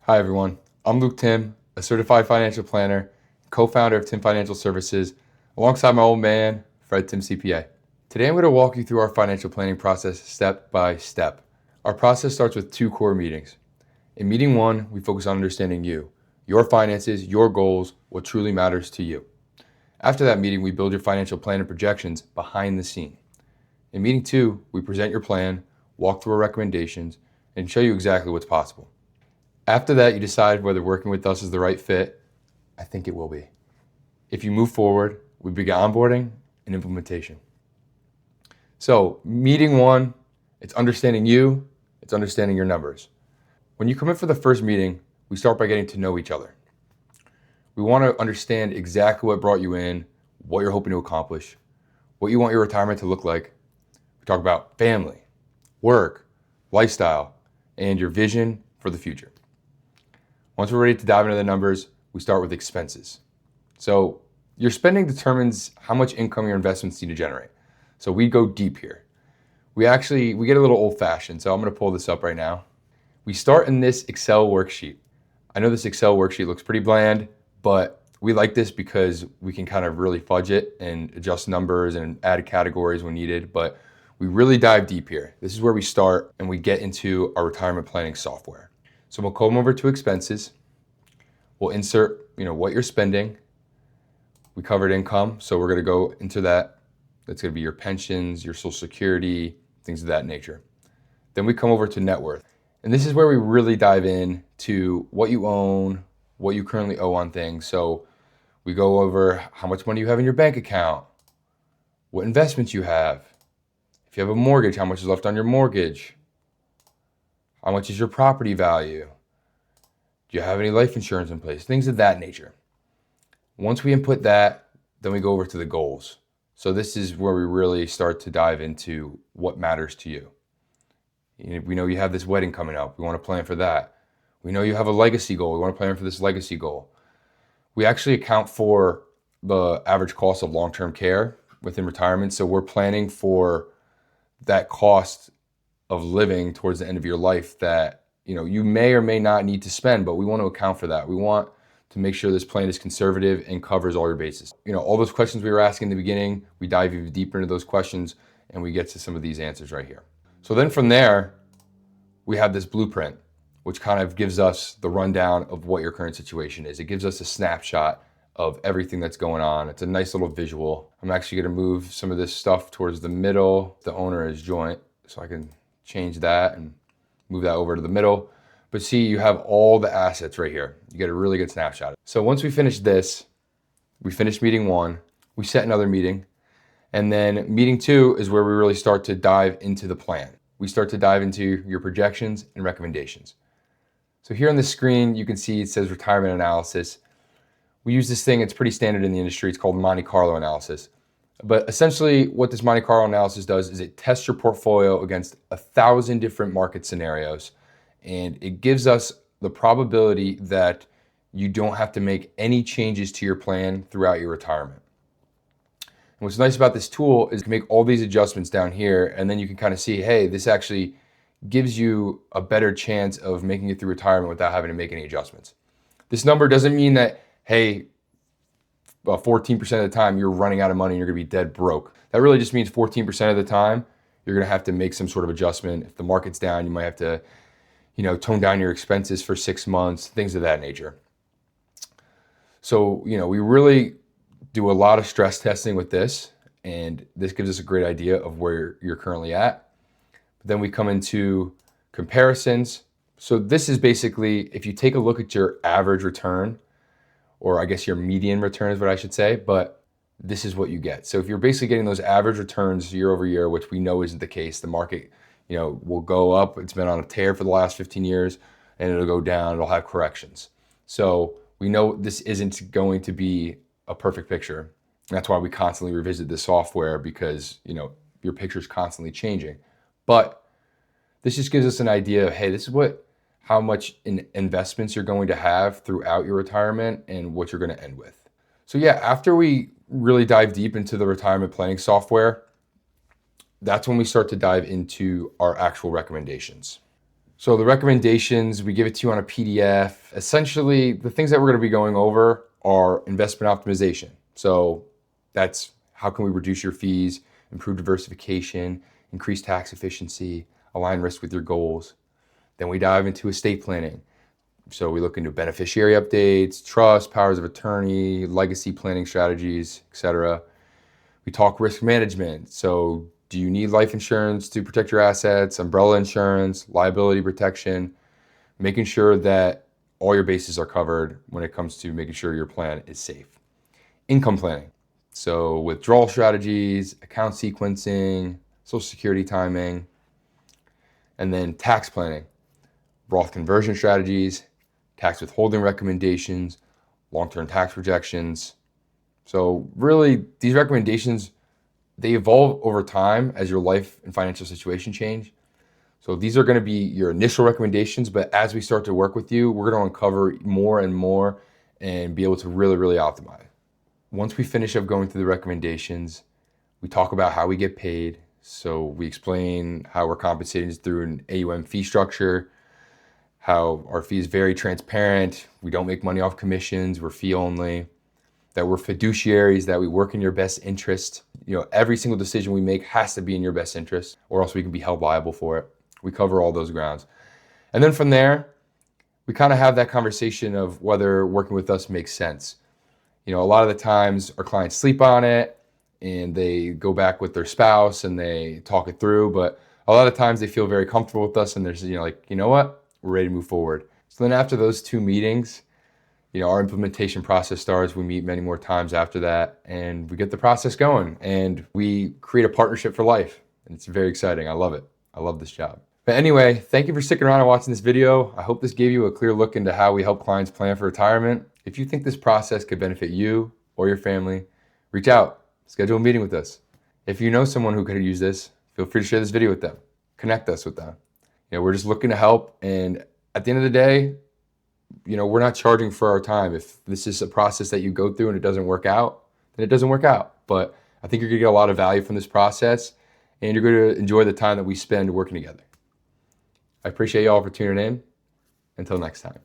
Hi everyone, I'm Timm, a certified financial planner, co-founder of Timm Financial Services, alongside my old man, Timm CPA. Today I'm going to walk you through our financial planning process step by step. Our process starts with two core meetings. In meeting one, we focus on understanding you, your finances, your goals, what truly matters to you. After that meeting, we build your financial plan and projections behind the scene. In meeting two, we present your plan, walk through our recommendations, and show you exactly what's possible. After that, you decide whether working with us is the right fit. I think it will be. If you move forward, we begin onboarding and implementation. So, meeting one, it's understanding you, it's understanding your numbers. When you come in for the first meeting, we start by getting to know each other. We want to understand exactly what brought you in, what you're hoping to accomplish, what you want your retirement to look like. We talk about family, work, lifestyle, and your vision for the future. Once we're ready to dive into the numbers, we start with expenses. So your spending determines how much income your investments need to generate. So we go deep here. We get a little old-fashioned, so I'm going to pull this up right now. We start in this Excel worksheet. I know this Excel worksheet looks pretty bland, but we like this because we can kind of really fudge it and adjust numbers and add categories when needed, but we really dive deep here. This is where we start and we get into our retirement planning software. So we'll come over to expenses. We'll insert, what you're spending. We covered income, so we're going to go into that. That's going to be your pensions, your Social Security, things of that nature. Then we come over to net worth. And this is where we really dive in to what you own, what you currently owe on things. So we go over how much money you have in your bank account, what investments you have. If you have a mortgage, how much is left on your mortgage? How much is your property value? Do you have any life insurance in place? Things of that nature. Once we input that, then we go over to the goals. So this is where we really start to dive into what matters to you. We know you have this wedding coming up. We want to plan for that. We know you have a legacy goal. We want to plan for this legacy goal. We actually account for the average cost of long-term care within retirement. So we're planning for that cost of living towards the end of your life that you may or may not need to spend, but we want to account for that. We want to make sure this plan is conservative and covers all your bases. All those questions we were asking in the beginning, we dive even deeper into those questions and we get to some of these answers right here. So then from there, we have this blueprint, which kind of gives us the rundown of what your current situation is. It gives us a snapshot of everything that's going on. It's a nice little visual. I'm actually going to move some of this stuff towards the middle. The owner is joint, so I can change that and move that over to the middle. But see, you have all the assets right here. You get a really good snapshot. So once we finish this, we finish meeting one, we set another meeting, and then meeting two is where we really start to dive into the plan. We start to dive into your projections and recommendations. So here on the screen, you can see it says retirement analysis. We use this thing, it's pretty standard in the industry. It's called Monte Carlo analysis. But essentially what this Monte Carlo analysis does is it tests your portfolio against 1,000 different market scenarios. And it gives us the probability that you don't have to make any changes to your plan throughout your retirement. And what's nice about this tool is you can make all these adjustments down here, and then you can kind of see, hey, this actually gives you a better chance of making it through retirement without having to make any adjustments. This number doesn't mean that, hey, 14% of the time you're running out of money and you're going to be dead broke. That really just means 14% of the time you're going to have to make some sort of adjustment. If the market's down, you might have to tone down your expenses for 6 months, things of that nature. So, we really do a lot of stress testing with this, and this gives us a great idea of where you're currently at. But then we come into comparisons. So this is basically, if you take a look at your average return, or I guess your median return is what I should say, but this is what you get. So if you're basically getting those average returns year over year, which we know isn't the case, the market will go up. It's been on a tear for the last 15 years and it'll go down. It'll have corrections. So we know this isn't going to be a perfect picture. That's why we constantly revisit this software because, your picture's constantly changing. But this just gives us an idea of, hey, this is how much investments you're going to have throughout your retirement and what you're going to end with. So yeah, after we really dive deep into the retirement planning software, that's when we start to dive into our actual recommendations. So the recommendations, we give it to you on a PDF. Essentially, the things that we're going to be going over are investment optimization. So that's how can we reduce your fees, improve diversification, increase tax efficiency, align risk with your goals. Then we dive into estate planning. So we look into beneficiary updates, trust, powers of attorney, legacy planning strategies, etc. We talk risk management. So do you need life insurance to protect your assets, umbrella insurance, liability protection, making sure that all your bases are covered when it comes to making sure your plan is safe. Income planning. So withdrawal strategies, account sequencing, Social Security timing, and then tax planning, Roth conversion strategies, tax withholding recommendations, long-term tax projections. So really, these recommendations, they evolve over time as your life and financial situation change. So these are going to be your initial recommendations, but as we start to work with you, we're going to uncover more and more and be able to really, really optimize. Once we finish up going through the recommendations, we talk about how we get paid. So we explain how we're compensated through an AUM fee structure, how our fee is very transparent. We don't make money off commissions, we're fee only, that we're fiduciaries, that we work in your best interest. Every single decision we make has to be in your best interest, or else we can be held liable for it. We cover all those grounds. And then from there, we kind of have that conversation of whether working with us makes sense. A lot of the times our clients sleep on it and they go back with their spouse and they talk it through, but a lot of times they feel very comfortable with us and they're like, you know what, we're ready to move forward. So then after those 2 meetings, our implementation process starts. We meet many more times after that and we get the process going and we create a partnership for life. And it's very exciting. I love it. I love this job. But anyway, thank you for sticking around and watching this video. I hope this gave you a clear look into how we help clients plan for retirement. If you think this process could benefit you or your family, reach out, schedule a meeting with us. If you know someone who could use this, feel free to share this video with them. Connect us with them. We're just looking to help. And at the end of the day, we're not charging for our time. If this is a process that you go through and it doesn't work out, then it doesn't work out. But I think you're gonna get a lot of value from this process and you're gonna enjoy the time that we spend working together. I appreciate you all for tuning in. Until next time.